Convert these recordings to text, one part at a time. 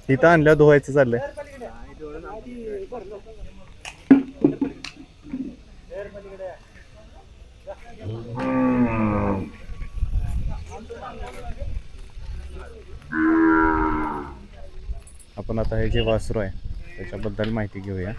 इथं आणल्या धुवायचं चाललंय. आपण आता हे जे वासरू आहे त्याच्याबद्दल माहिती घेऊया.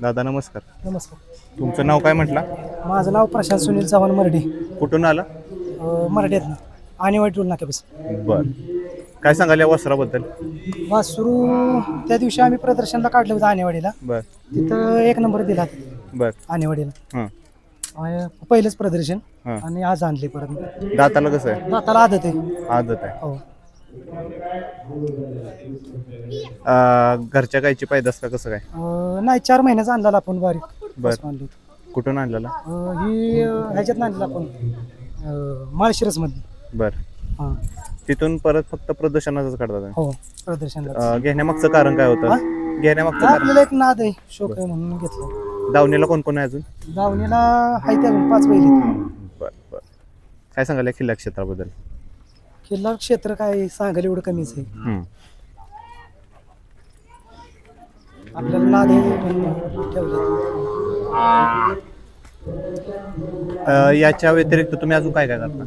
दादा नमस्कार. नमस्कार. तुमचं नाव काय म्हटलं? माझं नाव प्रशांत सुनील चव्हाण मर्ढे. कुठून आला? मराठीतनं आणि वाईट टोल नाक्यापासून. बर, काय सांगाल या वासराबद्दल? वासरू त्या दिवशी आम्ही प्रदर्शनला काढलं होतं आणेवाडीला. बर तिथं 1 नंबर दिला बर. आणेवाडीला. हां पहिलंच प्रदर्शन हां. आणि आज आणले परत. दाताला कसं आहे? दाताला आदत आहे. आदत आहे. हो. घरच्या गायची पैदास का कसं काय? नाही 4 महिन्याचा आणलेला आपण बारीक. बर. आणलं होतं. कुठून आणलेला? ही ह्याच्यात आणलेला आपण माळशिरस मध्ये. बर. हां. तिथून परत फक्त प्रदर्शनाच काढतात? हो प्रदर्शनला. घेण्यामागचं कारण काय होतं? घेण्यामागचं कारण आपल्याला एक नाद आहे, शोक आहे म्हणून घेतलं. दावणीला कोण कोण आहे अजून? दावणीला आहे त्या 5 बैल आहेत. बर बर. काय सांगाल या किल्ला क्षेत्राबद्दल? किल्ला क्षेत्र काय सांगायला एवढं कमीच आहे. आपल्याला नाद आहे म्हणून ठेवलं. याच्या व्यतिरिक्त तुम्ही अजून काय काय करता?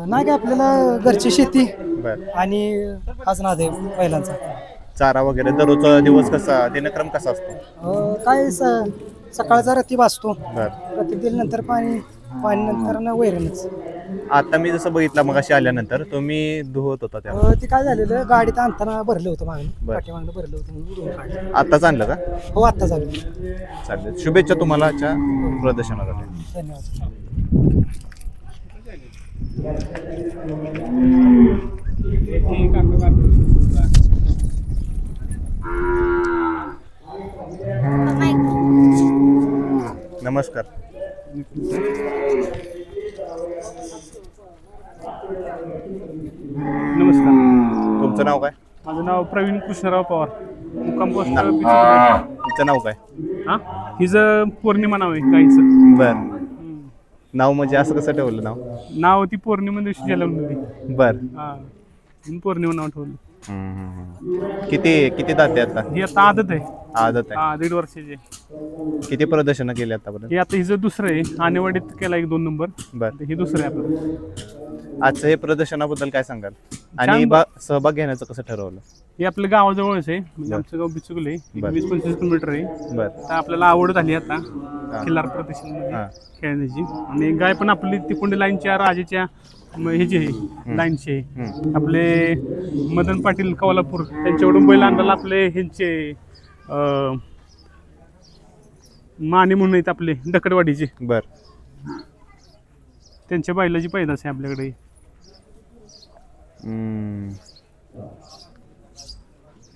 नाही काय आपल्याला घरची शेती बर. आणि हाच नाद आहे बैलांचा. चारा वगैरे दररोजचा दिवस कसा, दिनक्रम कसा असतो? काय सकाळचा रतीब असतो. बर. रतीब दिल्यानंतर पाणी नंतर वैरणच. आता मी जसं बघितलं मग अशी आल्यानंतर तुम्ही धुवत होता त्या ते काय झालेलं गाडीत आणताना भरलं होतं मागणी, बर. पाठीमागनं भरलं होतं म्हणून उडवून काढलं. आताच आणलं का? हो आत्ता झालं. चालेल, शुभेच्छा तुम्हाला आजच्या प्रदर्शनासाठी. धन्यवाद. नमस्कार. नमस्कार. तुमचं नाव काय? माझं नाव प्रवीण कृष्णराव पवार, मुक्काम पोस्ट तुमचं नाव काय? हां, हिचं पौर्णिमा नाव आहे गाईचं. बर. नाव म्हणजे असं कसं ठेवलं नाव? नाव ती पौर्णिमा दिवशी जन्मलेली. बर. हां, म्हणून पौर्णिमा नाव ठेवलं. किती किती दाते आता? ही आता आदत आहे. आदत आहे. 1.5 वर्षाची आहे. किती प्रदर्शनं केली आतापर्यंत? हे आता हिचं दुसरं आहे. आणेवाडीत केला 1-2 नंबर. बर. हे दुसरं आहे आपलं. आजचं हे प्रदर्शनाबद्दल काय सांगाल? आणि सहभाग घेण्याचं कसं ठरवलं? हे आपल्या गावाजवळच आहे, म्हणजे बर. आमचं गाव बिचुकलं आहे. बर. 20-25 किलोमीटर आहे. बर. तर आपल्याला आवड झाली आता खिल्लार प्रदर्शनमध्ये हां. खेळण्याची. आणि गाय पण आपली तिकोंडी लाईनच्या राजाच्या ह्याची आहे, लाईनची आहे. आपले मदन पाटील कोल्हापूर त्यांच्याकडून बैल आणला. आपले ह्यांचे माने म्हणून आहेत आपले डकडवाडीचे, बर. त्यांच्या बैलाची पैदास आहे आपल्याकडे.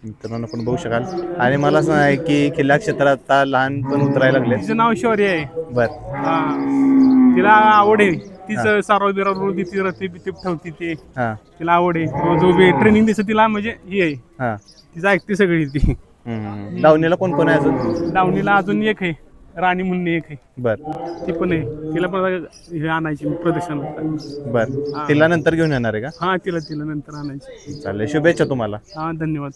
मित्रांनो पण बघू शकाल. आणि मला असं आहे की किल्ला क्षेत्रात आता लहान पण उतरायला लागले. तिचं नाव शौर्य आहे. बर. हां, तिला आवड आहे. तिचं सारव बिराव रोज ती रती बितीप ठेवती. ते हां तिला आवड आहे. रोज उभी ट्रेनिंग दिसत तिला, म्हणजे हे आहे हां. तिचं ऐकते सगळी ती. दावणीला कोण कोण आहे अजून? दावणीला अजून एक आहे, राणी म्हणून एक आहे. बर. ती पण आहे. तिला पण हे आणायची प्रदर्शनाला. बर. तिला नंतर घेऊन येणार आहे का? हां, तिला नंतर आणायची. चालेल, शुभेच्छा तुम्हाला. हां, धन्यवाद.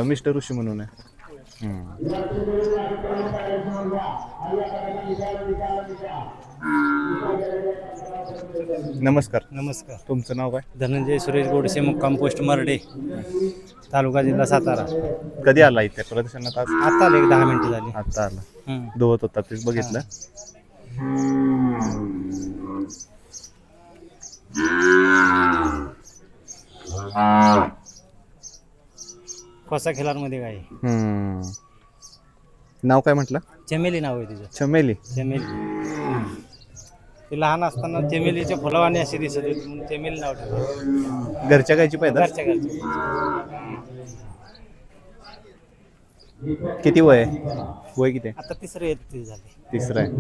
मिस्टर ऋषी म्हणून आहे. नमस्कार. नमस्कार. तुमचं नाव काय? धनंजय सुरेश गोडसे, मुक्काम पोस्ट मर्ढे, तालुका जिल्हा सातारा. कधी आला इथे प्रदर्शनात? आज आता आले, 10 मिनिटं झाली. आता आला. धुवत होता तेच बघितलं. खोसा खिलारमध्ये गाय आहे. नाव काय म्हटलं? चमेली नाव आहे तिचं. चमेली. चमेली. ती लहान असताना चमेलीच्या फुलावाने अशी दिसत होती म्हणून चमेली नाव ठेवलं. घरच्या गायची पैदास? घरच्या घरच्या. किती वय आहे? वय किती आहे? आता तिसरं येत झाले. तिसरं आहे.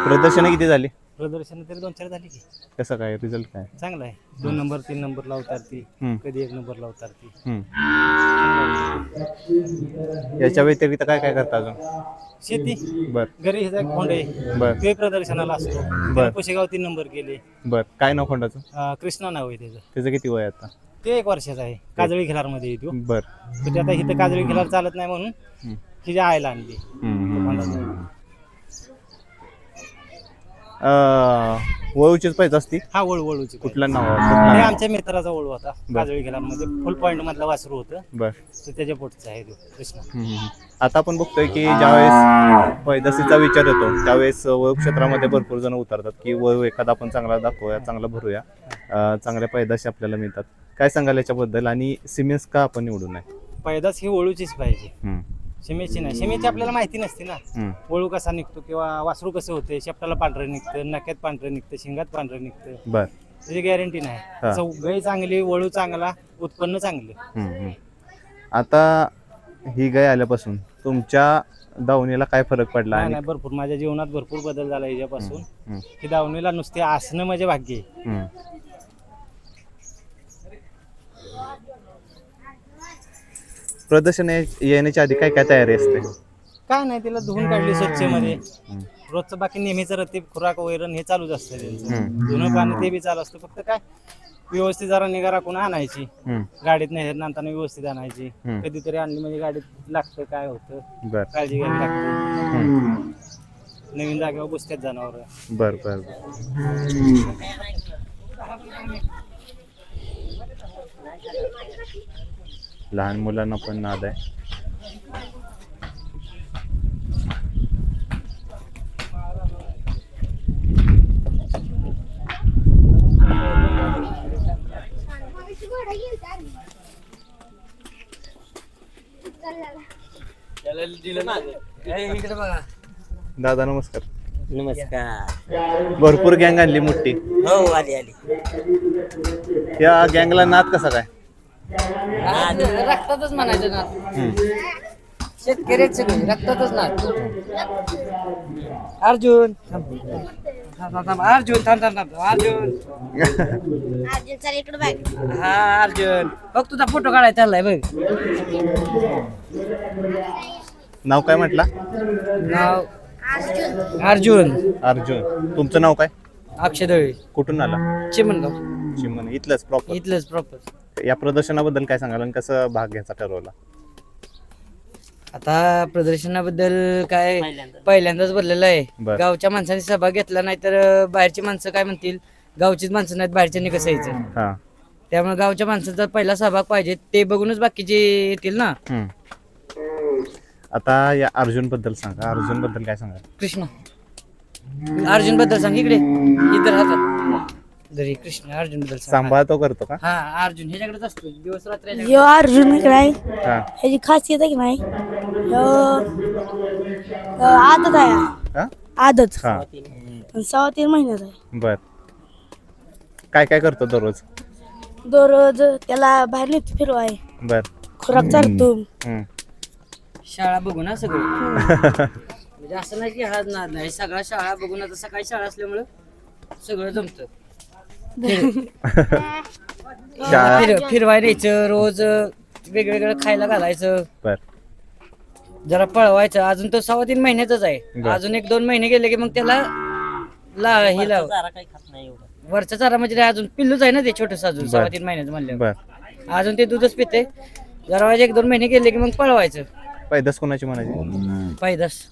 प्रदर्शनं किती झाली? प्रदर्शन तरी 2-4 झाली की. कसं काय रिझल्ट काय? चांगला आहे. 2 नंबर 3 नंबर लावतात ती. हम्म. कधी 1 नंबर लावतात ती. याच्या व्यतिरिक्त काय काय करता अजून? शेती बर घरी हे खोंड आहे. बर ते प्रदर्शनाला असतो. बर. पुशेगाव 3 नंबर केले. बर. काय नाव खोंडाचं? कृष्णा नाव आहे त्याचं. त्याचं किती वय आहे आता? ते 1 वर्षाचा आहे. काजळी खिलारमध्ये येतो. बर. तर आता इथं काजळी खिलार चालत नाही म्हणून तिच्या आईला आणली. वळूचीच पाहिजे असती? हा वळूची कुठलं नाव? हे आमच्या मित्राचा वळू होता. काजळी खिलारमध्ये फुल पॉईंट मधला वासरू होतं. बर. तर त्याच्या पोटचा आहे तो कृष्णा. आता आपण बघतोय की ज्यावेळेस पैदासीचा विचार येतो त्यावेळेस वळू क्षेत्रामध्ये भरपूर जण उतरतात की वळू एखादा आपण चांगला दाखवूया, चांगला भरूया, चांगल्या पैदाशी आपल्याला मिळतात. काय सांगाल याच्याबद्दल आणि सिमेंस का आपण निवडू नये? पैदास ही वळूचीच पाहिजे, शिमेची नाही. शिमेची आपल्याला माहिती नसते ना. वळू कसा निघतो किंवा वासरू कसं होते. शेपटाला पांढरं निघतं, नक्यात पांढरं निघतं, शिंगात पांढरं निघतं. बर. त्याची गॅरंटी नाही. गाय चांगली, वळू चांगला, उत्पन्न चांगलं. आता ही गाय आल्यापासून तुमच्या दावणीला काय फरक पडला? नाही भरपूर माझ्या जीवनात भरपूर बदल झाला याच्यापासून. ही दावणीला नुसते असणं माझे भाग्य आहे. प्रदर्शन येण्याच्या आधी काय काय तयारी असते? काय नाही, तिला धुवून काढली स्वच्छमध्ये. रोजचं बाकी नेहमीच रतीब खुराक वैरण हे चालूच असतं त्यांचं. धुणं पाणी ते बी चालू असतं. फक्त काय व्यवस्थित जरा निगा राखून आणायची. गाडीत नाही नंतर व्यवस्थित आणायची. कधीतरी आणली म्हणजे गाडीत लागतं काय होतं काळजी घ्यायला लागते. नवीन जागेवर बसतात जनावर. बर बर. लहान मुलांना पण नाद आहे. दादा नमस्कार. नमस्कार. भरपूर गँग आणली मोठी. हो आली आली. या गँगला नाद कसा काय? रक्तातच म्हणायचं ना. शेतकऱ्याच रक्तातच ना. अर्जुन अर्जुन अर्जुन चल इकडे बघ. हा अर्जुन बघ तुझा फोटो काढायचा चाललाय बघ. नाव काय म्हटला? नाव अर्जुन. अर्जुन. तुमचं नाव काय? अक्षय दळे. कुठून आला? चिमणगाव. चिमण. इथलंच प्रॉपर? इथलंच प्रॉपर. या प्रदर्शनाबद्दल काय सांगाल आणि कसं भाग घ्यायचा ठरवला? आता प्रदर्शनाबद्दल काय पहिल्यांदाच भरलेलं आहे. गावच्या माणसांनी सहभाग घेतला नाही तर बाहेरची माणसं काय म्हणतील, गावचीच माणसं नाहीत बाहेरच्यांनी कसं यायचं. त्यामुळे गावच्या माणसाचा पहिला सहभाग पाहिजे, ते बघूनच बाकीचे येतील ना. आता या अर्जुन बद्दल सांगा. अर्जुन बद्दल काय सांगा? कृष्ण. अर्जुन बद्दल सांग. इकडे इतर हातात दरी. कृष्ण अर्जुन बद्दल सांभाळतो करतो का? हा अर्जुन ह्याच्याकडेच असतो दिवस रात्र. यो अर्जुन नाही ह्याची खासियत आहे की नाही, आदत आहे. आदत 3.5 महिन्यात आहे. बर. काय काय करतो दररोज? दररोज त्याला बाहेर नेतो फिरवाय. बर. खुराक चालतो. शाळा बघू ना सगळं. म्हणजे असं नाही की हा नाही, सगळ्या शाळा बघून. आता सकाळी शाळा असल्यामुळं सगळं जमतं. फिरवाय न्यायचं, रोज वेगवेगळं खायला घालायचं. बर. जरा पळवायचं. अजून तो 3.5 महिन्याचाच आहे. अजून 1-2 महिने गेले की मग त्याला वरचा चारा म्हणजे अजून पिल्लूच आहे ना ते छोटस. अजून 3.5 महिन्याचं म्हणलं अजून ते दूधच पिते. जरा 1-2 महिने गेले की मग पळवायचं. पैदास कोणाची म्हणायची? पैदास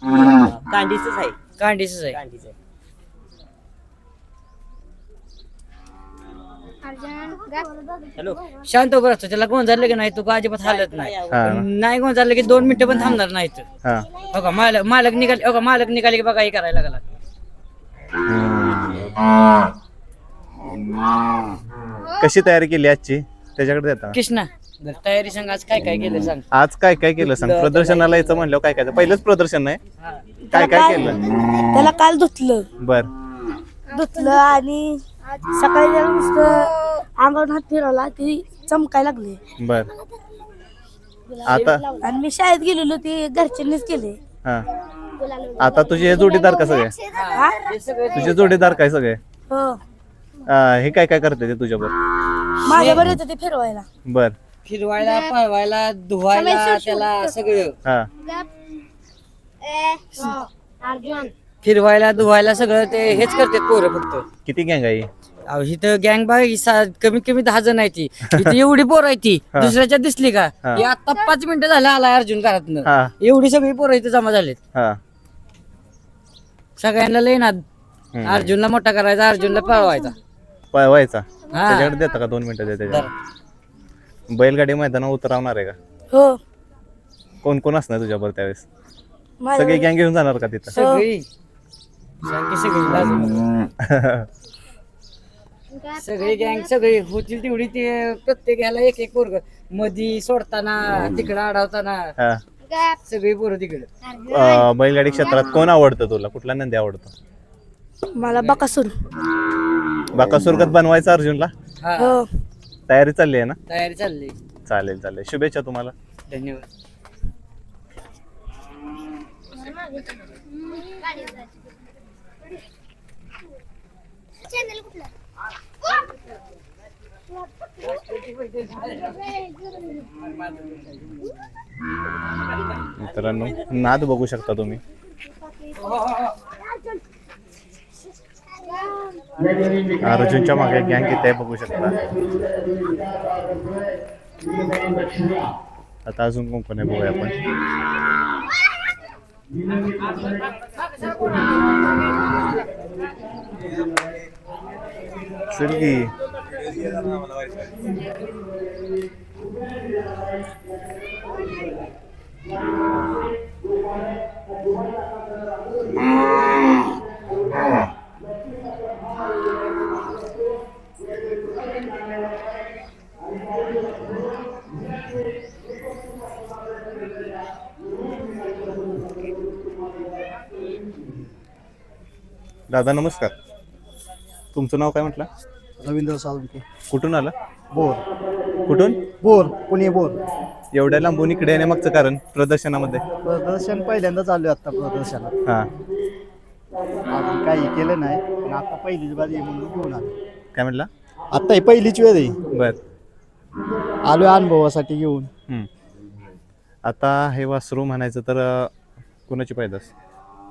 कांडीच आहे. कांडीच आहे. हॅलो. शांत उभं राहतो. त्याला गोंजारलं की नाही तू अजिबात हालत नाही गोंजारलं की 2 मिनिटं पण थांबणार नाहीत. हो का मालक निघाले. हो का मालक निघाले की बघा हे करायला लागला. कशी तयारी केली आजची त्याच्याकडे देता? कृष्णा बरं, तयारी सांग आज काय काय केलं सांग. आज काय काय केलं सांग. प्रदर्शनाला यायचं म्हणल्यावर काय काय पहिलंच प्रदर्शन नाही, काय त्याला काय केलं. त्याला काल धुतलं बर आणि सकाळी त्याला नुसतं अंगावर हात फिरवला ती चमकायला लागली. बर आता आणि मी शाळेत गेलेलो ते घरच्यांनीच केले. हा आता तुझे हे जोडीदार का सगळे, हा? तुझे जोडीदार काय सगळे हो हे काय काय करते ते तुझ्यावर. माझ्यावर येतं ते फिरवायला. बर फिरवायला, पळवायला, धुवायला, त्याला सगळं हा फिरवायला धुवायला सगळं ते हेच करतात पोरं फक्त. किती गँग आहे. अहो इथं गँग बाय कमीत कमी 10 जण आहे ती. इथं एवढी पोरं आहे ती दुसऱ्याच्या दिसली का ही आता 5 मिनिटं झालं आलाय अर्जुन घरातनं. हा एवढी सगळी पोरं इथं जमा झालेत. हा सगळ्यांना लय ना अर्जुनला मोठा करायचा, अर्जुनला पळवायचा. पळवायचा. हा. त्याच्याकडे देता का 2 मिनिटं दे त्याच्या. बैलगाडी मैदानावर उतरवणार आहे का. हो कोण कोण असणार तुझ्याबरोबर त्यावेळेस. माझ्या सगळी गँग घेऊन जाणार का तिथं. सगळी सगळी सगळी गँग सगळी होतील तेवढी ते प्रत्येक ह्याला एक एक पोरग मधी सोडताना तिकडं अडवताना हा. सगळी पोरं तिकडे. बैलगाडी क्षेत्रात कोण आवडतं तुला, कुठला नंदी आवडतो. मला बकासूर. बाकासुरगत बनवायचा अर्जुनला. हा हो तयारी चालली आहे ना. तयारी चालली. चालेल चालेल, शुभेच्छा तुम्हाला. धन्यवाद. मित्रांनो नाद बघू शकता तुम्ही. अर्जुनच्या मागे गँग किती आहे बघू शकता. आता अजून कोण कोण आहे बघूया आपण. चल की. दादा नमस्कार, तुमचं नाव काय म्हटलं. रवींद्र साळुंके. कुठून आलं. बोर कुठून. Bore Pune bore. एवढ्या लांबून इकडे येण्यामागचं कारण प्रदर्शनामध्ये. प्रदर्शन पहिल्यांदाच आलोय आता प्रदर्शनात. हा अजून काही केलं नाही पण आता पहिलीच बार आहे म्हणून घेऊन आलो. काय म्हटलं. आता ही पहिलीच वेळ आहे. बर आलोय अनुभवासाठी घेऊन. आता हे वासरू म्हणायचं तर कोणाची पैदास.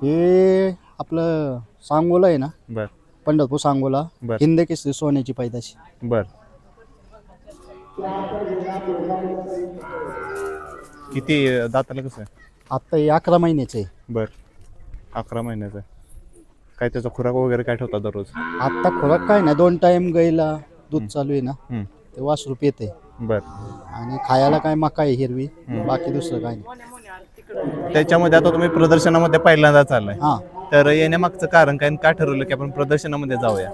हे आपलं सांगोला आहे ना, बर पंढरपूर सांगोला. बर. हिंद केसरी सोन्याची पैदाशी. बर किती दाताला कसं आहे. आता हे 11 महिन्याचं आहे. बर 11 महिन्याचं आहे. काय त्याचा खुराक वगैरे काय ठेवता दररोज. आता खोराक काय नाही, 2 टाइम गाईला दूध चालू आहे ना, हम्म. ते वासरू पिते. बर आणि खायला काय मका आहे हिरवी, बाकी दुसरं काय नाही. त्याच्यामध्ये आता तुम्ही प्रदर्शनामध्ये पहिल्यांदा चाललाय, हा तर येण्यामागचं कारण काय आणि काय ठरवलं की आपण प्रदर्शनामध्ये जाऊया.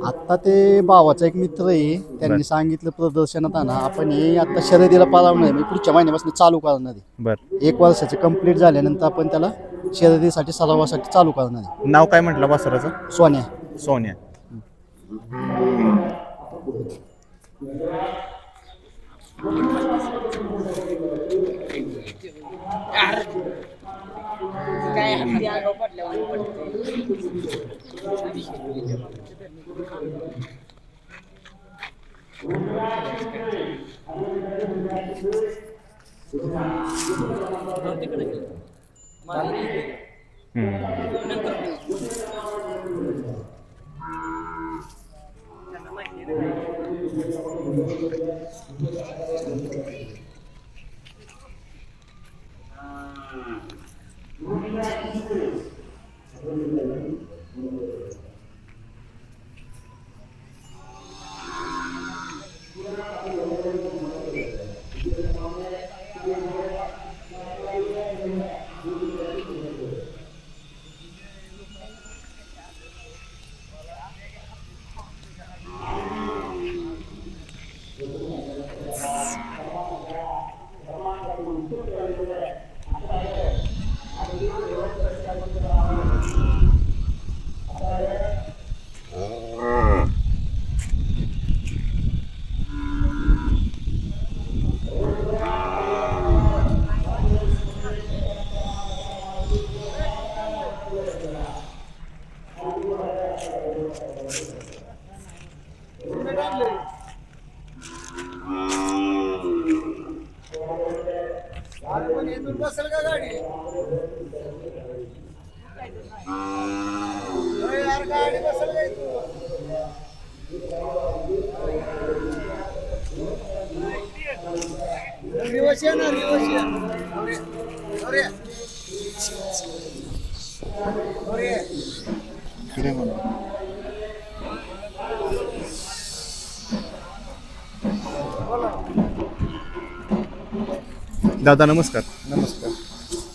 आता ते भावाचा एक मित्र आहे, त्यांनी सांगितलं प्रदर्शनात आणा आपण हे आता शर्यतीला पाळवणार आहे, पुढच्या महिन्यापासून चालू करणार आहे. बर 1 वर्षाचे कंप्लीट झाल्यानंतर आपण त्याला शर्यतीसाठी सरावासाठी चालू करणार आहे. नाव काय म्हटलं वासराचं. सोन्या. सोन्या. काय हत्ती अंगावर पडल्यावर दादा नमस्कार. नमस्कार.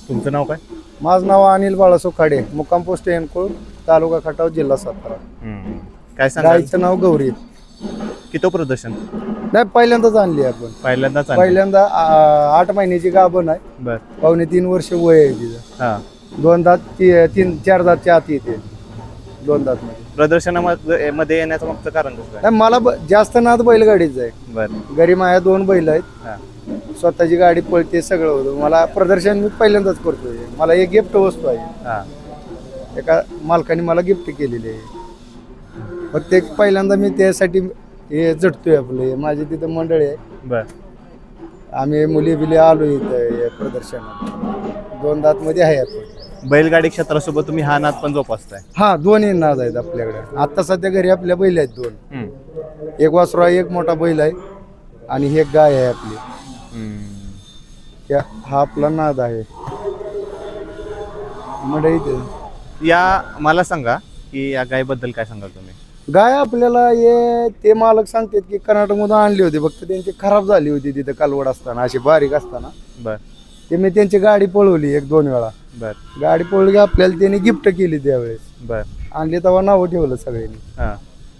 तुमचं नाव काय? माझं नाव अनिल बाळासो खाडे, मुक्काम पोस्ट एनकोळ, तालुका खटाव, जिल्हा सातारा. काय सांगाल? गाईचं नाव गौरी. किती प्रदर्शन? नाही, पहिल्यांदाच आणली आपण. पहिल्यांदाच आणलं? पहिल्यांदा 8 महिन्याची गाभण आहे. बर. 2.5-3 वर्ष वय आहे तिचं. हा. 2 दात 3-4 दातच्या आत येते. 2 दात मध्ये. प्रदर्शनामध्ये मध्ये येण्याचं मागचं कारण कसं काय? नाही, मला जास्त नाद बैलगाडीच आहे. बर. घरी माझ्या 2 बैल आहेत. हा. स्वतःची गाडी पळते, सगळं होतं. मला प्रदर्शन मी पहिल्यांदाच करतोय. मला एक गिफ्ट वस्तू आहे. हा. एका मालकाने मला गिफ्ट केलेली आहे. फक्त एक पहिल्यांदा मी त्यासाठी हे झटतोय. आपले माझे तिथं मंडळी आहे. बर. आम्ही मुली बिली आलो इथं या प्रदर्शनात. 2 दात मध्ये आहे आपण. बैलगाडी क्षेत्रासोबत तुम्ही हा नाद पण जोपासताय? हा, 2 नाद आहेत आपल्याकडे. आता सध्या घरी आपल्या बैल आहेत 2. एक वासरू आहे, एक मोठा बैल आहे आणि एक गाय आहे आपली. हा आपला नाद आहे. मंडळी या मला सांगा की या गायबद्दल काय सांगाल तुम्ही? गाय आपल्याला ते मालक सांगतात की कर्नाटकमधून आणली होती. फक्त त्यांची खराब झाली होती तिथं कालवड असताना, अशी बारीक असताना. बर. ते मी त्यांची गाडी पळवली 1-2 वेळा. बर. गाडी पळवली की आपल्याला त्यांनी गिफ्ट केली त्यावेळेस. बर. आणली तेव्हा नावं ठेवलं सगळ्यांनी. हा.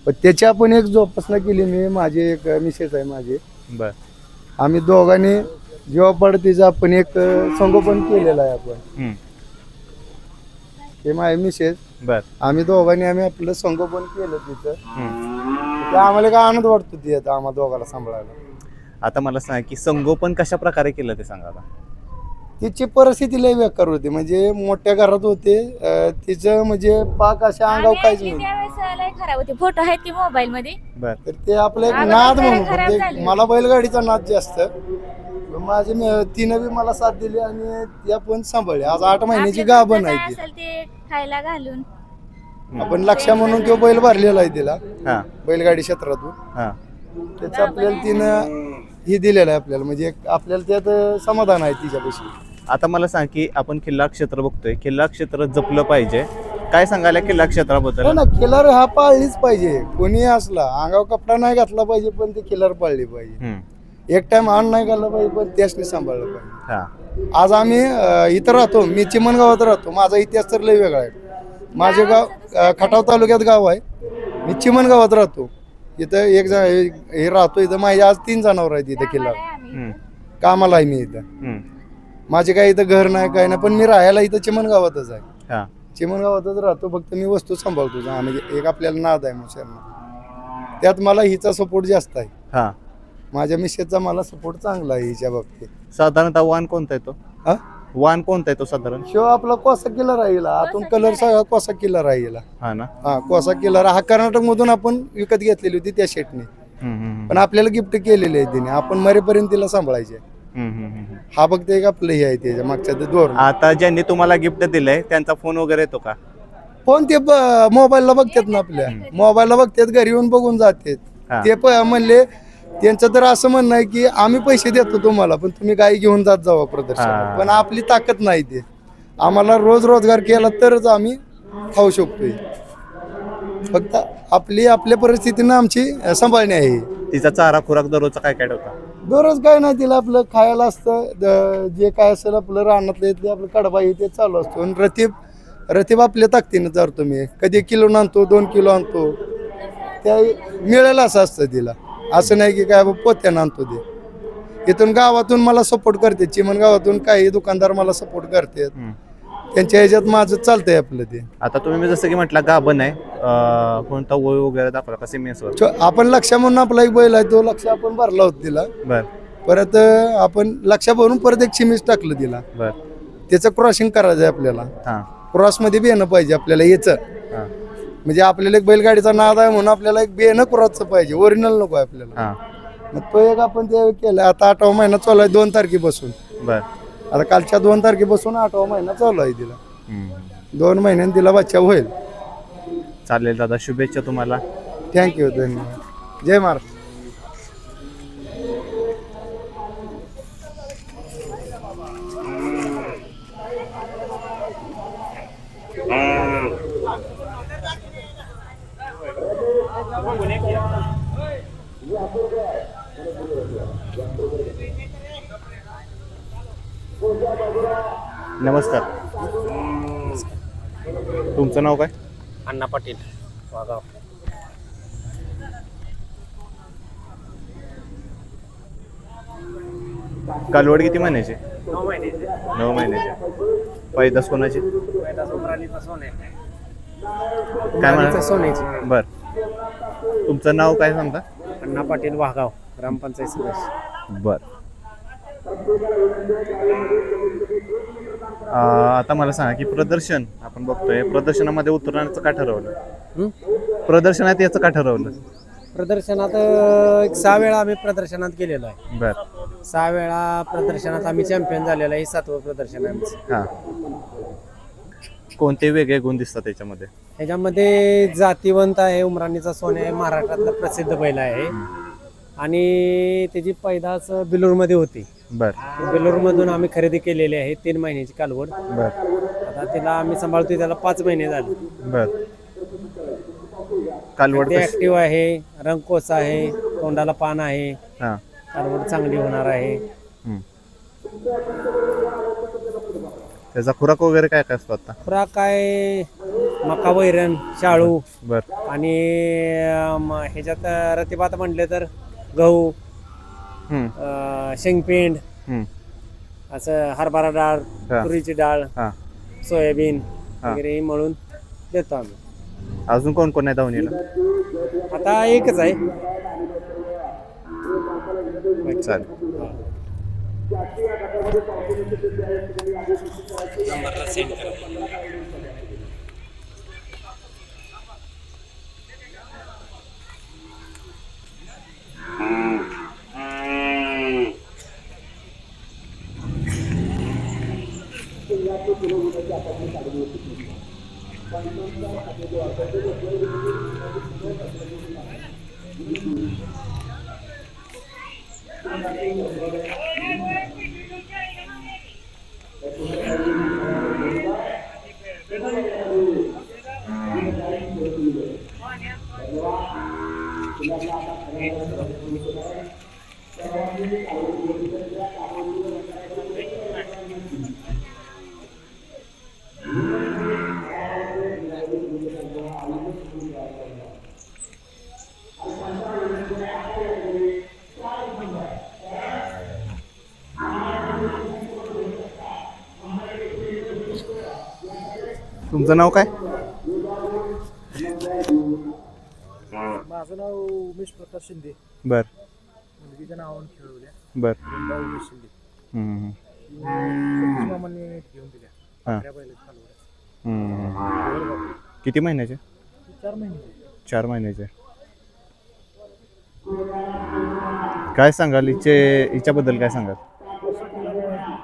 पण त्याची आपण एक जोपासना केली. मी, माझी एक मिसेस आहे माझी. बर. आम्ही दोघांनी जेव्हा पडतीचं आपण एक संगोपन केलेलं आहे आपण. हे माझे मिसेस. बर. आम्ही दोघांनी आपलं संगोपन केलं तिथं. ते आम्हाला काय आनंद वाटतो ते आता आम्हाला दोघांना सांभाळायला. आता मला सांगा की संगोपन कशा प्रकारे केलं ते सांगा आता. तिची परिस्थिती लय बेकार होती. म्हणजे मोठ्या घरात होते. तिचं म्हणजे पाक अशा अंगावर काहीच नाही. खराब होते. फोटो आहेत की मोबाईल मध्ये. बर. तर ते आपलं एक नाद म्हणून. म्हणजे मला बैलगाडीचा नाद जास्त. माझे तिनं बी मला साथ दिली आणि ती आपण सांभाळली. आज 8 महिन्याची गाभण आहे ती. ते खायला घालून आपण लक्ष म्हणून तो बैल भरलेला आहे तिला. हा. बैलगाडी क्षेत्रातून. हा. त्याचं आपल्याला तिनं हे दिलेलं आहे आपल्याला. म्हणजे आपल्याला त्यात समाधान आहे तिच्यापाशी. आता मला सांग की आपण किल्ला क्षेत्र बघतोय, किल्ला क्षेत्र जपलं पाहिजे. काय सांगायला किल्ला क्षेत्राबद्दल? हो ना, किलर हा पाळलीच पाहिजे. कोणी असला अंगावर कपडा नाही घातला पाहिजे, पण ते किलर पाळली पाहिजे. एक टाइम अन्न नाही घातला पाहिजे, पण त्यासनी सांभाळलं पाहिजे. हा. आज आम्ही इथं राहतो. मी चिमणगावात राहतो. माझा इतिहास तर लय वेगळा आहे. माझे गाव खटाव तालुक्यात गाव आहे. मी चिमणगावात राहतो. इथं हे राहतो. इथं माझे आज 3 जनावर आहेत इथं किल्ला. कामाला आहे मी इथं. माझे काय इथं घर नाही, काय नाही, पण मी राहायला इथं चिमणगावातच आहे. हा. चिमणगावातच राहतो. फक्त मी वस्तू सांभाळतो. म्हणजे एक आपल्याला नाद आहे मुशांना. त्यात मला हिचा सपोर्ट जास्त आहे. हा. माझ्या मिसेसचा मला सपोर्ट चांगला आहे हिच्या बाबतीत. साधारणतः वाण कोणता आहे तो? हा, वाण कोणता आहे तो साधारण? शिव आपला कोसा किल्ला राहिला. आतून कलर सगळा कोसा किल्ला राहिला. हा ना. हा, कोसा किल्ला. हा कर्नाटक मधून आपण विकत घेतलेली होती त्या शेटने. पण आपल्याला गिफ्ट केलेली आहे तिने. आपण मरेपर्यंत तिला सांभाळायचे. हा फक्त एक आपलं हे आहे त्याच्या मागच्या धोरण. आता ज्यांनी तुम्हाला गिफ्ट दिलंय त्यांचा फोन वगैरे येतो का? फोन ते मोबाईलला बघतात ना. आपल्या मोबाईलला बघतात, घरी येऊन बघून जातात. ते म्हणले त्यांचं तर असं म्हणणं आहे की आम्ही पैसे देतो तुम्हाला, पण तुम्ही गाई घेऊन जात जावा प्रदर्शनात. पण आपली ताकद नाही. ते आम्हाला रोज रोजगार केला तरच आम्ही खाऊ शकतोय. फक्त आपल्या परिस्थितीनं आमची सांभाळणी आहे. तिचा चारा खुराक दररोजचा काय काय ठेवता? दररोज काय नाही, तिला आपलं खायला असतं. जे काय असेल आपलं रानातलं ते आपलं कडबा हे ते चालू असतो. आणि रतीब आपल्या ताकदीनं चारतो मी. कधी किलो आणतो, 2 किलो आणतो. त्या मिळेल असं असतं तिला. असं नाही की काय पोत्यानं आणतो. ते इथून गावातून मला सपोर्ट करते. चिमण गावातून काही दुकानदार मला सपोर्ट करतात. त्यांच्या ह्याच्यात माझं चालतंय आपलं ते. आता तुम्ही जसं की म्हटलं गाभण आहे, कोणता वय वगैरे दाखवला का सिमेन्सवर? आपण लक्ष म्हणून आपला एक बैल आहे, तो लक्ष आपण भरला होता तिला. बर. परत आपण लक्ष भरून परत एक चिमीज टाकलं तिला. बर. त्याचं क्रॉसिंग करायचं आहे आपल्याला. क्रॉस मध्ये बियाणं पाहिजे आपल्याला याचं. म्हणजे आपल्याला एक बैलगाडीचा नाद आहे म्हणून आपल्याला एक बियाणं क्रॉसचं पाहिजे, ओरिजिनल नको आहे आपल्याला. मग तो एक आपण ते केलं. आता 8वा महिना चालू आहे 2 तारखेपासून. बर. आता कालच्या 2 तारखेपासून 8वा महिना चालू आहे तिला. हम्म. 2 महिन्यांनी तिला बच्चा होईल. चालेल दादा, शुभेच्छा तुम्हाला. थँक्यू, धन्यवाद. जय महाराष्ट्र. नमस्कार. तुमचं नाव काय? अण्णा पाटील वाघाव. कालवड किती महिन्याचे? 9 महिन्याचे. 9 महिन्याचे. पैदास कोणाची? काय म्हणा? सोन्याची. बर, तुमचं नाव काय सांगता? अण्णा पाटील वाघाव, ग्रामपंचायत सदस्य. बर. आता मला सांगा की प्रदर्शन आपण बघतोय, प्रदर्शनामध्ये उतरण्याचं का ठरवलं? प्रदर्शनात याचं का ठरवलं? प्रदर्शनात एक 6 वेळा आम्ही प्रदर्शनात गेलेलो आहे. बर. 6 वेळा प्रदर्शनात आम्ही चॅम्पियन झालेलो आहे. 7वं प्रदर्शन आहे आमचं. हा. कोणते वेगळे गुण दिसतात त्याच्यामध्ये? ह्याच्यामध्ये जातीवंत आहे, उमराणीचा सोने आहे, महाराष्ट्रातला प्रसिद्ध बैल आहे आणि त्याची पैदास बिलोरमध्ये होती. बर. बिलोरमधून आम्ही खरेदी केलेली आहे 3 महिन्याची कालवड. बर. आता तिला आम्ही सांभाळतोय, त्याला 5 महिने झाले. बर. कालवड कशी- ऍक्टिव्ह आहे, रंगकोस आहे, तोंडाला पान आहे, हा. कालवड चांगली होणार आहे. हम्म. त्याचा खुराक वगैरे काय काय असतो आता? खुराक काय मका, वैरण, शाळू बर. आणि ह्याच्यात रतिबात म्हटले तर गहू, शेंगपेंड, हम्म. असं हरभरा डाळ, हा. तुरीची डाळ, हा. सोयाबीन हा. वगैरे हे मळून देतो आम्ही. अजून कोण कोण आहे धावणीला? आता एकच आहे. चालेल. तुमचं नाव काय? माझं नाव उमेश प्रकाश शिंदे. बर. मुलगीच्या नावाने खेळवल्या. बर. उमेश शिंदे. हम्म. सतीश मामांनी घेऊन दिल्या. हा. त्या बैलाच्या कालवड्या. हम्म. किती महिन्याचे? 4 महिने. 4 महिन्याचे. काय सांगाल हिच्याबद्दल काय सांगाल?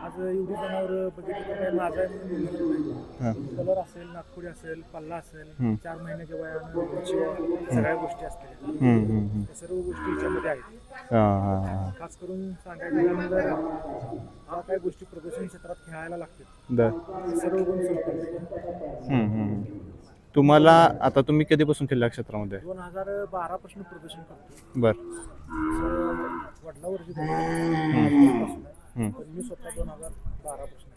आज एवढी जनावर बघितली तर काय माझा आहे म्हणून बोललेलं नाही. हा. कलर असेल, नागपुडी असेल, पल्ला असेल, हम्म. 4 महिन्याच्या वयानं उंची आहे, सगळ्या गोष्टी असतील. त्या सर्व गोष्टी हिच्यामध्ये आहेत. हा हा हा. खास करून सांगायचं झालं तर ज्या काही गोष्टी प्रदर्शन क्षेत्रात खेळायला लागतात बर. ते सर्व गुण संपन्न. हम्म. तुम्हाला आता तुम्ही कधीपासून किल्ला क्षेत्रामध्ये? 2012 पासून प्रदर्शन करतो. बर. वडिलावरची मी स्वतः 2012 पासून.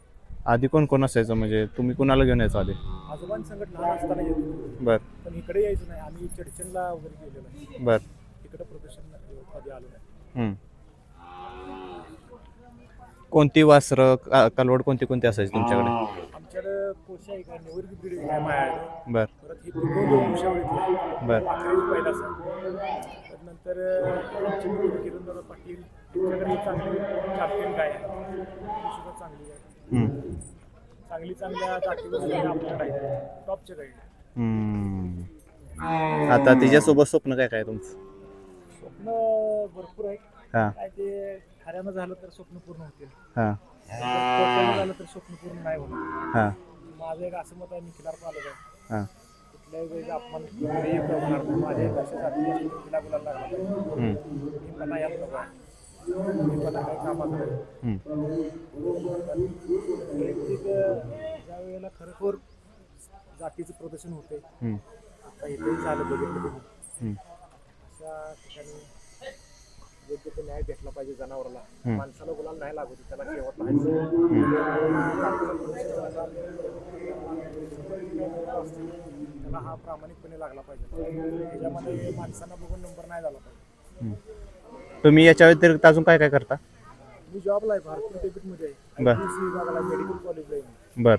आधी कोण कोण असायचं, म्हणजे तुम्ही कुणाला घेऊन यायचं आधी? आजोबांसंगत लहान असताना येतो. बर. पण इकडे यायचं नाही. आम्ही चडचणला वगैरे गेलेलो नाही. बर. इकडे प्रदर्शन कधी आलो नाही. हम्म. कोणती वासरं कालवड कोणती असायची तुमच्याकडे? आमच्याकडे कोशा आहे का, निवर्गी ब्रीड आहे माझ्याकडे. बर. परत ही पिंगो वंशावळीतली बर. पहिला सण. नंतर आमचे मित्र किरणदादा पाटील त्यांच्याकडे चांगली चॅम्पियन गाय आहे. ती सुद्धा चांगली आहे. चांगल्या जातीवर आपल्याकडे आहे. टॉपच्या गाई. आता तिच्यासोबत स्वप्न काय काय तुमचं? स्वप्न भरपूर आहे. हा. काय ते हरियाणा झालं तर स्वप्न पूर्ण होतील. हा. जर झालं तर स्वप्न पूर्ण नाही होणार. हां माझं एक असं मत आहे, मी खिलार पालक आहे, हां कुठल्याही वेळेचा अपमान कधीही होणार नाही. माझ्या एक वर्षासाठी असतो तिला गुलाल लागला पाहिजे. मी पणा यात नको आहे, मी पणा काही कामाचं नाही. वैयक्तिक ज्या वेळेला खरोखर जातीचं प्रदर्शन होते, आता इथेही झालं बघितलं तुम्ही, अशा ठिकाणी योग्य तो न्याय भेटला पाहिजे जनावराला. माणसाला गुलाल नाही लागू दे, त्याला शेवट त्याला हा प्रामाणिकपणे लागला पाहिजे. त्याच्यामध्ये माणसांना बघून नंबर नाही झाला पाहिजे. तुम्ही याच्या व्यतिरिक्त अजून काय काय करता? मी जॉबला आहे, भारतीय डेबिटमध्ये आहे, बरं. IPC विभागाला, मेडिकल कॉलेजला आहे. बर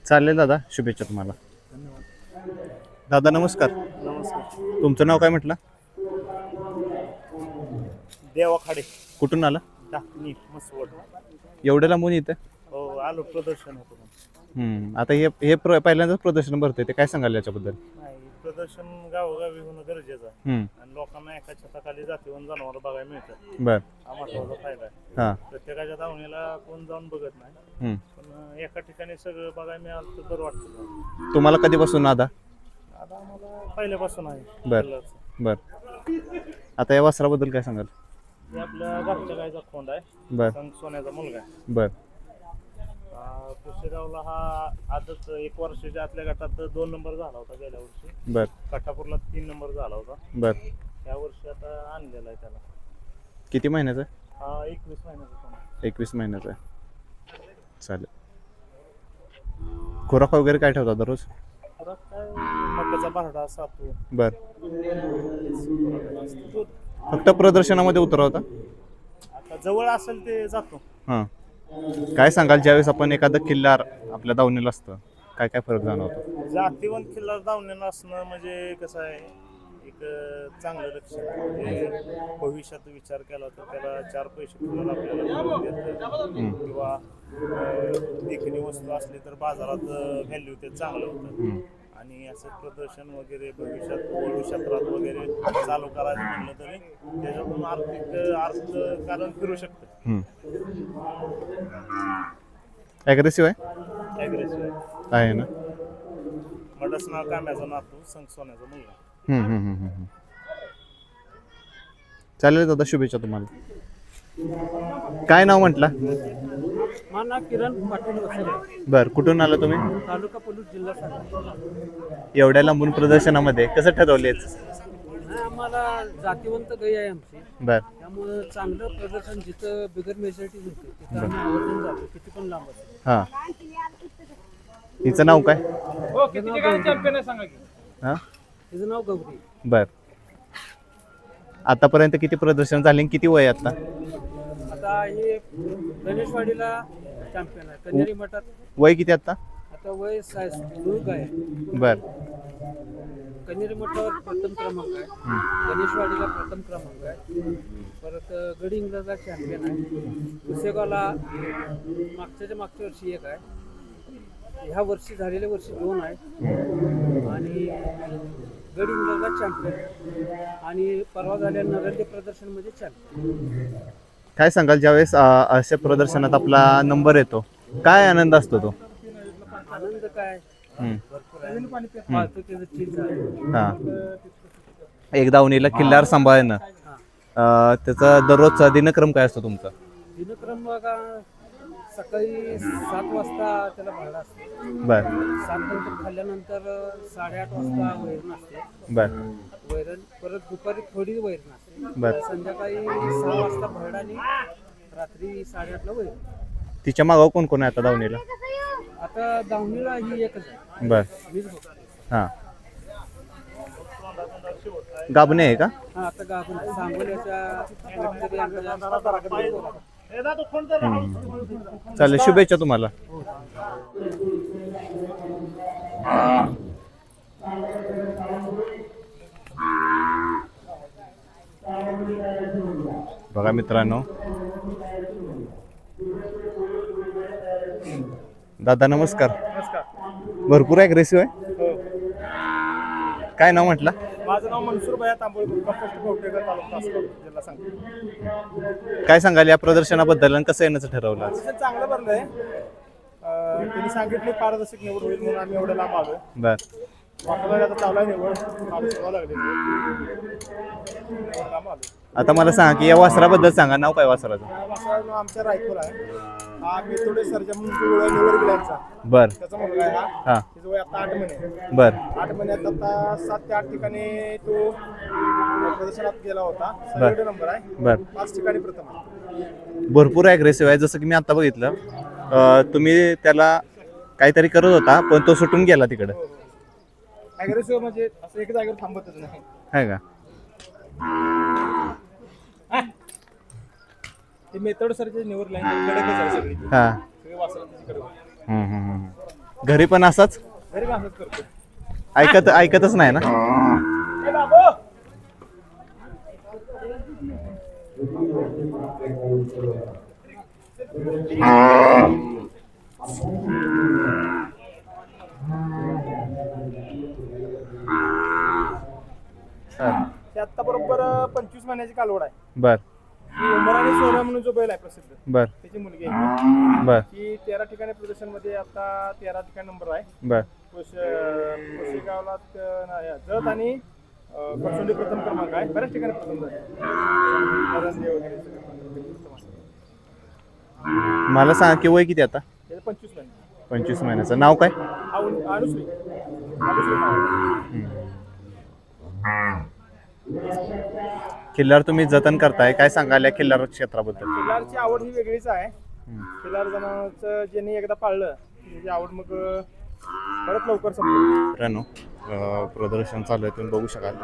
चालेल दादा, शुभेच्छा तुम्हाला. दादा नमस्कार. नमस्कार. तुमचं नाव काय म्हटलं? देवाखाडे, कुठून आला? टाकणी, मसवड. एवढ्या लांबून इथं? हो, आलो प्रदर्शन होतं. आता हे पहिल्यांदाच प्रदर्शन भरतंय, ते काय सांगाल याच्याबद्दल? नाही, प्रदर्शन गावोगावी होणं गरजेचं आहे आणि लोकांना एका छताखाली जातीवंत जनावर बघायला मिळतात. बर हा महत्वाचा फायदा आहे. हां प्रत्येकाच्या दावणीला कोण जाऊन बघत नाही, पण एका ठिकाणी सगळं बघायला मिळालं तर बरं वाटतं. तुम्हाला कधीपासून दादा? आता आम्हाला पहिल्यापासून आहे. बर कलरचं. बर आता या वासराबद्दल काय सांगाल? हे आपल्या घरच्या गायचा खोंड आहे, बर संग सोन्याचा मुलगा आहे. बर कुशेगावला हा आजच 1 वर्षाच्या आतल्या गटात 2 नंबर झाला होता गेल्या वर्षी. बर कटापूरला 3 नंबर झाला होता. बर या वर्षी आता आणलेला आहे त्याला. किती महिन्याचा आहे? हा 21 महिन्याचा सोना. 21 महिन्याचा आहे. चालेल. खुराक वगैरे काय ठेवता दररोज? खुराक काय मकाचा भारडा, सातू. बर फक्त प्रदर्शनामध्ये उतरवता? आता जवळ असेल ते जातो. हां काय सांगाल, ज्यावेळेस आपण एखादं किल्लार आपल्या दावणीला असतं, काय काय फरक जाणवतो? जातीवंत खिल्लार दावणीला असणं म्हणजे कसं आहे, एक चांगलं लक्षण. म्हणजे भविष्यात विचार केला तर त्याला 4 पैसे फुलाला आपल्याला मिळून देतं, किंवा देखणी वस्तू असली तर बाजारात व्हॅल्यू ते चांगलं होतं. आणि असं प्रदर्शन वगैरे भविष्यात वळू क्षेत्रात वगैरे चालू करायचं म्हणलं तरी त्याच्यातून अर्थकारण फिरू शकतं. ॲग्रेसिव्ह आहे? ॲग्रेसिव्ह आहे ना. मडस नाव काम्याचा नातू, संग सोन्याचा मुलगा. चालेल दादा, शुभेच्छा तुम्हाला. काय नाव म्हटलं? माझं किरण पाटील वसले, बर कुठून आला तुम्ही? तालुका पोलीस, जिल्हा सांगली. एवढ्या लांबून प्रदर्शनामध्ये कसं ठरवलेच? आम्हाला जातीवंत गाई आहे आमची, बर त्यामुळे चांगलं प्रदर्शन जिथं बिगर मेजॉरिटी होते तिथं आम्ही आवर्जून जातो, किती पण लांब असेल. हां हिचं नाव काय? चॅम्पियन आहे सांगा की. हां तिचं नाव गौरी. बर आतापर्यंत किती प्रदर्शन झाले, किती वय आता? आता हे गणेशवाडीला चॅम्पियन आहे, कन्हेरी मठात वय किती आता? आता वय दूर आहे. बर कन्हेरी मठावर प्रथम क्रमांक आहे, गणेशवाडीला प्रथम क्रमांक आहे, परत गड इंग्रजला चॅम्पियन आहे, कुशेगावला मागच्या वर्षी 1 आहे, ह्या वर्षी झालेल्या वर्षी 2 आहे, आणि गड इंग्रजला चॅम्पियन, आणि परवा झालेल्या नगरचे प्रदर्शनमध्ये चॅम्पियन. काय सांगाल, ज्यावेळेस अशा प्रदर्शनात आपला नंबर येतो, काय आनंद असतो तो? आनंद काय भरपूर आहे, पाहतो त्याचं चीज आहे. हां एक दावणीला किल्लार सांभाळणं, त्याचा दररोजचा दिनक्रम काय असतो तुमचा? दिनक्रम बघा, सकाळी 7 वाजता त्याला भाडं असते. बर 7 नंतर खाल्ल्यानंतर 8:30 वाजता वैरण असते. बर वैरण परत दुपारी थोडी वैरण असते. बर संध्याकाळी 6 वाजता भरड आणि रात्री 8:30ला वैरण. तिच्या मागावर कोण कोण आहे आता दावणीला? आता दावणीला ही एकच आहे. बर वीज होता. हां गाबणे आहे का? हा आता गाभून सांगोल्याच्या चालेल, शुभेच्छा तुम्हाला. बघा मित्रांनो, दादा नमस्कार. भरपूर ॲग्रेसिव्ह आहे. काय नाव म्हटलं? माझं नाव मनसूर भैया तांबोळकर, कंपोस्ट कवठेकर, तालुका तासगाव, जिल्हा सांगली. काय सांगाल या प्रदर्शनाबद्दल आणि कसं येण्याचं ठरवलं आज? प्रदर्शन चांगलं भरलंय. त्यांनी सांगितले पारदर्शक निवड होईल म्हणून आम्ही एवढं लांब आलोय. बर वाटलं आता चालू आहे निवड, काल सुरुवात लागली लांब आलोय. आता मला सांगा की या वासराबद्दल सांगा, नाव काय वासराचं? वासराचं आमच्या रायपूर आहे. हा मेथोडे सर्जा म्हणून निवड गेल्याचा बर त्याचा मुलगा आहे. हा त्याचं वय आता 8 महिने. बर 8 महिन्यात आता 7 ते 8 ठिकाणी तो प्रदर्शनात गेला होता. सगळीकडे नंबर आहे. बर 5 ठिकाणी प्रथम आहे. भरपूर ॲग्रेसिव्ह आहे, जसं की मी आता बघितलं. तुम्ही त्याला काहीतरी करत होता पण तो सुटून गेला तिकडं, ॲग्रेसिव्ह म्हणजे असं एक जागेवर थांबतच नाही. आहे का? ते मेथड सरचे निवड लाईन कडकच आहे सगळी. हा सगळे वासरं त्याची कडक. घरी पण असाच घरी पण असंच करतो. ऐकतच नाही ना? ए बाबू! ते आता बरोबर 25 महिन्याची कालवड आहे. बर उमराने सोन्या म्हणून जो बैल आहे प्रसिद्ध, बर त्याची मुलगी आहे बर ती 13 ठिकाणी प्रदर्शन मध्ये आता 13 ठिकाणी नंबर आहे. बर कोशेगावला जत आणि पसंडी प्रथम क्रमांक आहे. बऱ्याच ठिकाणी प्रथम आहे. मला सांगा की वय किती आता? 25 महिने. 25 महिन्याचं. नाव काय? अनुश्री खिल्लार तुम्ही जतन करताय, काय सांगाल या खिल्लार क्षेत्राबद्दल? खिल्लारची आवड ही वेगळीच आहे. खिल्लार जनावरांचं ज्यांनी एकदा पाळलं त्याची आवड मग परत लवकर संपली. मित्रांनो प्रदर्शन चालू आहे, तुम्ही बघू शकाल.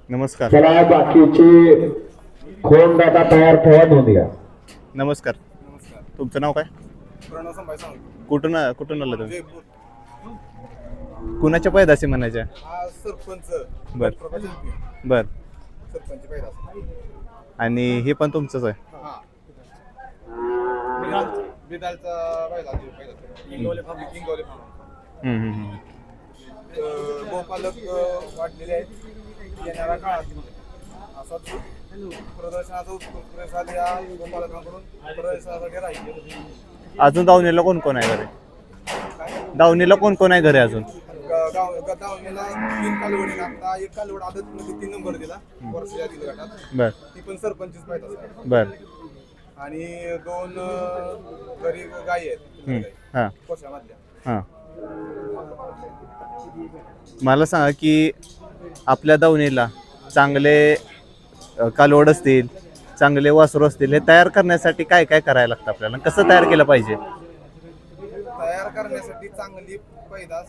नमस्कार. चला बाकीचे खोंड आता तयार ठेवा नोंदूया. नमस्कार. तुमचं नाव काय? कुठून आलं तुम्ही? कुणाच्या पैदाशी म्हणायच्या? सरपंच बर बर. सरपंच पैदास. आणि हे पण तुमचंच आहे? बिदालचा इंगवले फार्म. गोपालक वाढलेले आहेत येणाऱ्या काळात. असाच प्रदर्शनाचा उत्कृष्ट प्रतिसाद या गोपालकांकडून प्रदर्शनासाठी राहील. अजून दावणीला कोण कोण आहे घरी? दावणीला कोण कोण आहे घरी अजून? दावणीला 3 कालवडी. आता एक कालवड आदत मध्ये 3 नंबर दिला वर्षाच्या दिल गटात. बर ती पण सरपंचच पाहिजे. बर. आणि 2 गरीब गायी आहेत हां कोशामधल्या. हां. मला सांगा की आपल्या दावणीला चांगले कालवड असतील, चांगले वासरू असतील, हे तयार करण्यासाठी काय काय करायला लागतं आपल्याला? कसं तयार केलं पाहिजे? तयार करण्यासाठी चांगली पैदास,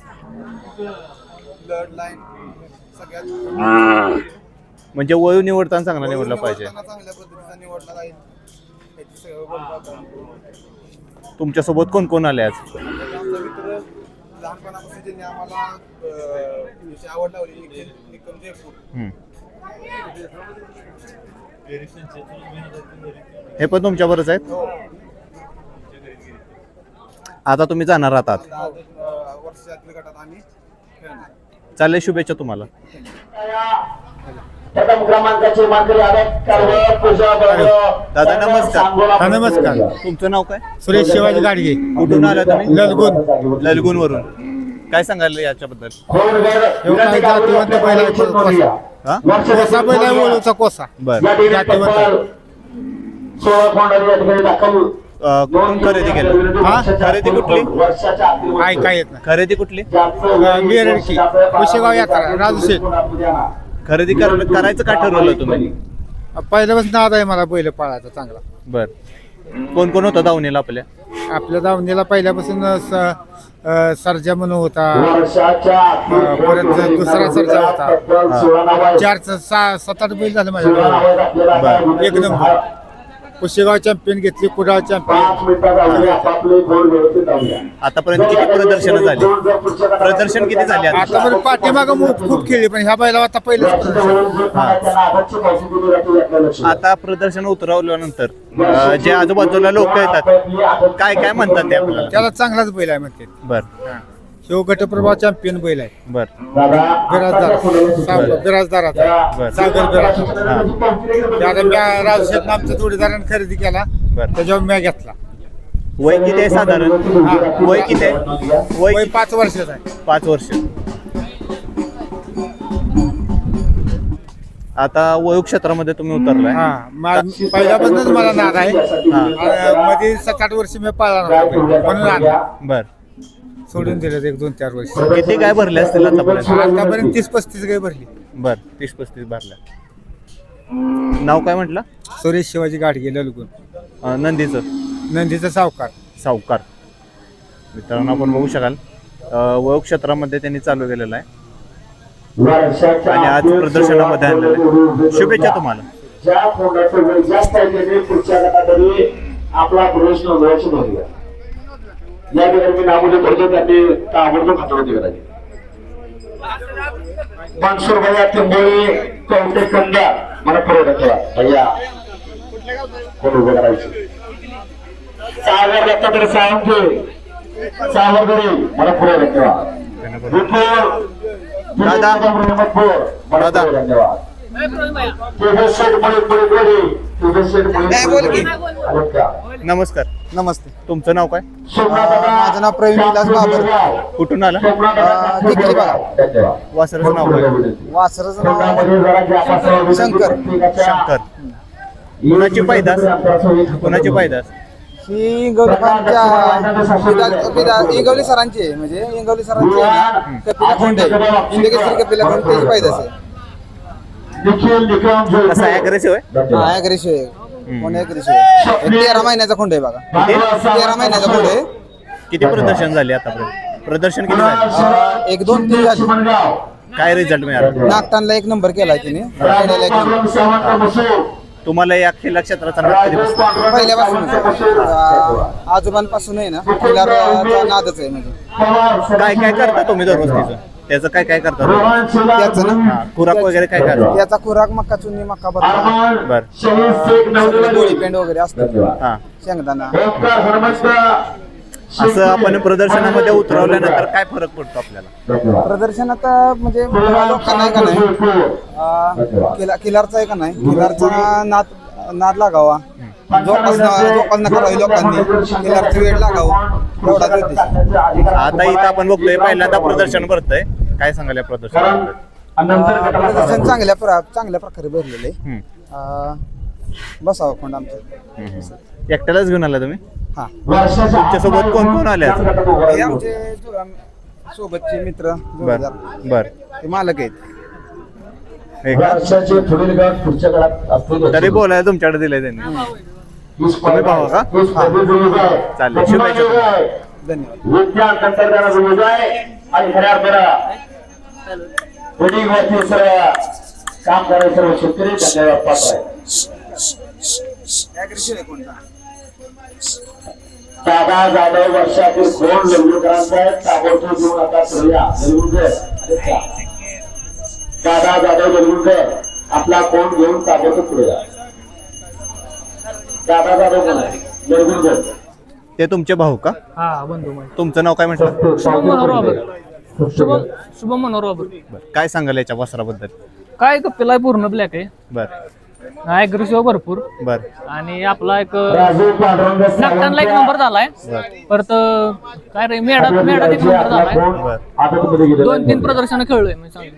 ब्लड लाईन सगळ्यात म्हणजे वय निवडताना चांगला निवडला पाहिजे. चांगल्या पद्धतीचा निवडला जाईल. याची सगळं बोलतात. तुमच्यासोबत कोण कोण आले आज? आमचा मित्र लहानपणापासून ज्यांनी आम्हाला याची आवड लावली निकम जयपूर. हे पण तुमच्याबरोबरच आहेत? हो. आता तुम्ही जाणार आहात? वर्षातील गटात आम्ही खेळणार. चालेल, शुभेच्छा तुम्हाला. प्रथम क्रमांकाचे मानकरी दादा नमस्कार. नमस्कार. तुमचं नाव काय? सुरेश शिवाजी गाडगे, कुठून आला तुम्ही? ललगुण. ललगुण वरून. काय सांगाल याच्याबद्दल? जातीवंत बैल आहे कोसा. हा कोसा बैल आहे, वळूचा कोसा. बर. जातीवंत. 16 खोंडाची या ठिकाणी दाखल. कुठून खरेदी केलं? हा? खरेदी कुठली? काय काय येत खरेदी कुठली? मिरडकी, कुशेगाव यात्रा, राजू शेठ. खरेदी करायचं का ठरवलं तुम्ही? पहिल्यापासून नाद आहे मला बैल पाळायचा चांगला. बर. कोण कोण होतं दावणीला आपल्या? आपल्या दावणीला पहिल्यापासून सर्जा म्हणून होता, परत दुसरा सर्जा होता, 7-8 बैल झाले माझ्या. एक नंबर कुशेगाव चॅम्पियन घेतली, कुडाळ चॅम्पियन. आतापर्यंत किती प्रदर्शन झाली? प्रदर्शन किती झाले आतापर्यंत पाठीमागं खूप खेळली, पण ह्या बैला आता पहिलेच आता प्रदर्शन उतरवल्यानंतर जे आजूबाजूला लोक येतात काय काय म्हणतात ते आपल्याला? त्याला चांगलाच बैल आहे म्हणते. बर शिव गटप्रभा चॅम्पियन बैल आहे. बर बिराजदाराचा सागर बिराजदार. आता मी राजशेठ आमच्या जोडीदाराने खरेदी केला, त्याच्यावर मी घेतला. वय किती आहे साधारण? वय किती आहे? वय 5 वर्षाचा आहे. 5 वर्ष. आता वयोग क्षेत्रामध्ये तुम्ही उतरलाय. पहिल्यापासूनच मला नाद आहे. मध्ये 7-8 वर्ष मी पाळला म्हणून आला. बर सोडून दिलं 1-2-4 वर्ष. किती काय भरले असतील आतापर्यंत 30-35 गाय भरली. बर 30-35 भरल्या. नाव काय म्हटलं? सुरेश शिवाजी गाडगे ललगुण. नंदीचं सावकार. मित्रांनो आपण बघू शकाल वयोग क्षेत्रामध्ये त्यांनी चालू केलेलं आहे आणि आज प्रदर्शनामध्ये आणलेलं आहे. शुभेच्छा तुम्हाला. ज्या फोंडाचं वय जास्त आहे त्याने पुढच्या गटामध्ये आपला प्रवेश नोंदवायची नोंदवूया. या ठिकाणी मी नामोदय करतो, त्यांनी ताबडतोब खातवडी करायची. मनसूर भैया टिंबोळी कवटे कंदा मला पुढे ठेवा भैया कोण उभं करायचं. सागर दत्तात्रय सावंते सावरगडी मला पुढे ठेवा. नमस्कार. नमस्ते. तुमचं नाव काय? माझं नाव प्रवीण विलास बाबर. कुठून आला? वासराचं नाव काय? वासराचं नाव शंकर. कुणाची पैदास? ही इंगवली सरांची आहे, म्हणजे इंगवली सरांची कपिला खोंडे कपिला खोंडे त्याची पैदास आहे. कसा अग्रेसिव्ह आहे? हा अग्रेसिव्ह आहे. कोण अग्रेसिव्ह आहे? 13 महिन्याचा खोंड आहे बघा. 13 महिन्याचा खोंड आहे. किती प्रदर्शन झाले आतापर्यंत? प्रदर्शन किती झाले? 1-2-3 झाले. काय रिझल्ट मिळाला? नागटानला 1 नंबर केलाय तिने. तुम्हाला या खेळ क्षेत्राचा पहिल्यापासून आजोबांपासून आहे ना, खिलारचा नादच आहे. म्हणजे काय काय करता तुम्ही दररोज तिचं? त्याचं काय काय करता? त्याचं ना खुराक वगैरे काय करता? त्याचा खुराक मक्का चुन्नी, मक्का बरं, बर गोळी पेंड वगैरे असतं, हा. शेंगदाणा. असं आपण प्रदर्शनामध्ये उतरवल्यानंतर काय फरक पडतो आपल्याला? प्रदर्शनात म्हणजे लोकांना का नाही किलारचा आहे का नाही, किलारचा नाद लागावा, जोपासना करावी लोकांनी, किलारचा वेळ लागावा, एवढाच उद्देश. आता इथं आपण बघतोय पहिल्यांदा प्रदर्शन भरतंय. काय सांगाल या प्रदर्शन? प्रदर्शन चांगल्या प्रकारे भरलेलं आहे. बसावं कोण आमचं. एकट्यालाच घेऊन आला तुम्ही? हा. तुमच्या सोबत कोण कोण आले? हे आमचे सोबतचे मित्र जोडीदार. बर ते मालक आहेत. तरी बोलायला तुमच्याकडे दिलंय त्यांनी. तुम्ही भावा का? चालेल. शुभेच्छा. काम करायचं सर्व शेतकरी धन्यवाद पात्र आहे. दादा जाधव वर्षातील कोण लग्नकरांचा आहे ताबडतोब घेऊन आता करूया. दादा जाधव लग्नकर आपला कोण घेऊन ताबडतोब करूया. दादा जाधव कोण आहे? लग्नकर ते तुमचे भाऊ का? हा बंधू. तुमचं नाव काय म्हटलं? शुभम मनोहर बाबर. काय सांगाल याच्या वस्त्राबद्दल? काय कपिला पूर्ण ब्लॅक आहे. बर ऍग्रेसिव्ह भरपूर. बर आणि आपला एक नागटानला 1 नंबर झालाय. परत काय रे मेढात 1 नंबर झालाय. 2-3 प्रदर्शन खेळलोय मी चांगली.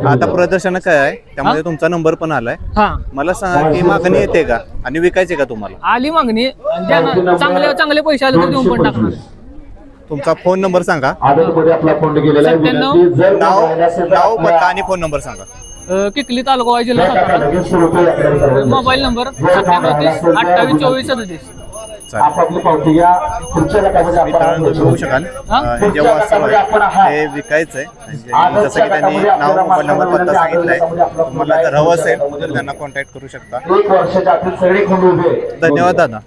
आता प्रदर्शन काय आहे त्यामध्ये तुमचा नंबर पण आलाय. हा मला सांगा की मागणी येते का आणि विकायचे का तुम्हाला? आली मागणी. चांगले पैसे आले तर देऊन पण टाकणार. तुमचा फोन नंबर सांगा. 97 नाव पत्ता आणि फोन नंबर सांगा. किकली तालुका जिल्हा सातारा. Mobile number 9730 28 24 37. आपापली पावती घ्या पुढच्या गटामध्ये आपण मित्रांनो तुम्ही बघू शकाल हे जे वास्तव आहे हे विकायचं आहे म्हणजे जसं की त्यांनी नाव मोबाईल नंबर पत्ता सांगितलाय तुम्हाला जर हवं असेल तर त्यांना कॉन्टॅक्ट करू शकता. 1 वर्षाच्या आतील सगळे खोंड उभे. धन्यवाद दादा.